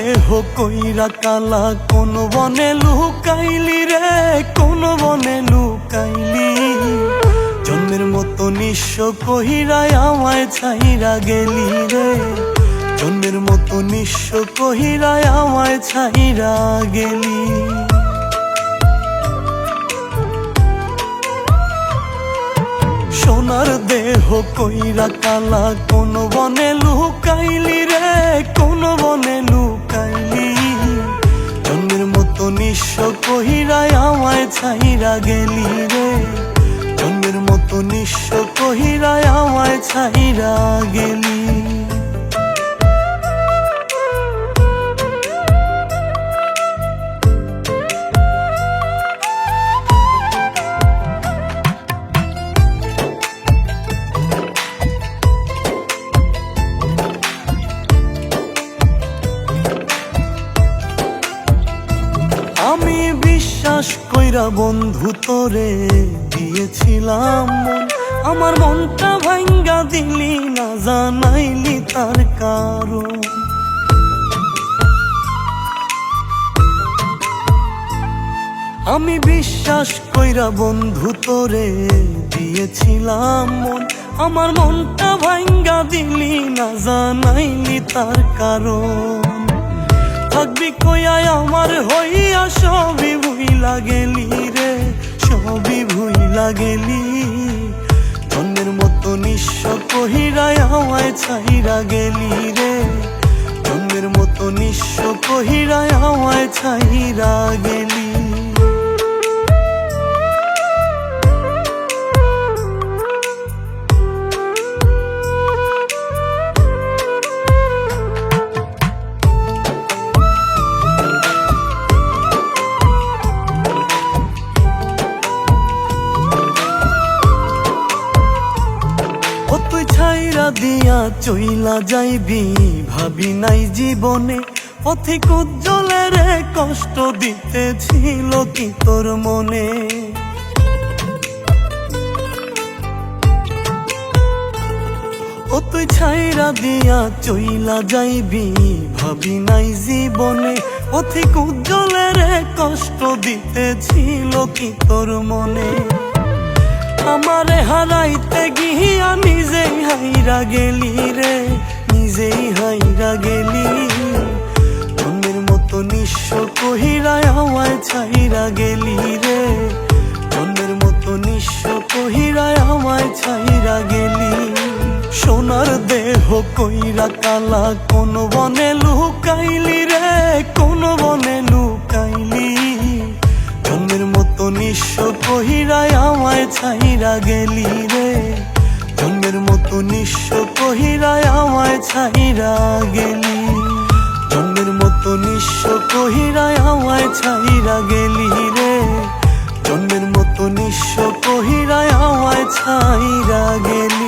দেহ কইরা কালা কোন বনে লুকাইলি রে, কোন বনে লুকাইলি। জন্মের মতো নিঃস্ব কহিরায় আমায় ছাইরা গেলি রে, জন্মের মতো নিঃস্ব কহিরায় আমায় ছাইরা গেলি। সোনার দেহ কইরা কালা কোন বনে লুকাইলি রে, কোন বনে লুকাইলি। জন্মের মতো নিঃস্ব কহিরায় আমায় ছাইরা গেলি রে, জন্মের মতো নিঃস্ব কহিরায় আমায় ছাইরা গেলি। আমি বিশ্বাস কইরা বন্ধু তোরে দিয়েছিলাম মন, আমার মনটা ভাঙ্গা দিলি না জানাইলি তার কারণ। আমি বিশ্বাস কইরা বন্ধু তোরে দিয়েছিলাম মন, আমার মনটা ভাঙ্গা দিলি না জানাইলি তার কারণ। থাকবি কইয়ায় আমার হইয়া সবই ভুইলা গেলি রে, সবই ভুইলা গেলি। জন্মের মতো নিঃস্ব কহিরায় আমায় ছাইরা গেলি রে, জন্মের মতো নিঃস্ব কহিরায় আমায় ছাইরা গেলি। তুই ছাইরা দিয়া চইলা যাইবি ভাবি নাই জীবনে, পথিক উজ্জ্বলের কষ্ট দিতেছিল কি তোর মনে। ও তুই ছাইরা দিয়া চইলা যাইবি ভাবি নাই জীবনে, পথিক উজ্জ্বলের কষ্ট দিতেছিল কি তোর মনে। আমারে হারাইতে গিয়া নিজেই হাইরা গেলি রে, নিজেই হাইরা গেলি। জন্মের মতো নিঃস্ব কহিরায় আমায় ছাইরা গেলি রে, জন্মের মতো নিঃস্ব কহিরায় আমায় ছাইরা গেলি। সোনার দেহ কইরা কালা কোন বনে লুকাইলি রে, কোন বনে লুকাইলি। জন্মের মতো নিঃস্ব কহিরায় আমায় ছাইরা গেলি রে, জন্মের মতো নিঃস্ব কহিরায় আমায় ছাইরা গেলি। জন্মের মতো নিঃস্ব কহিরায় আমায় ছাইরা গেলি রে, জন্মের মতো নিঃস্ব কহিরায় আমায় ছাইরা গেলি।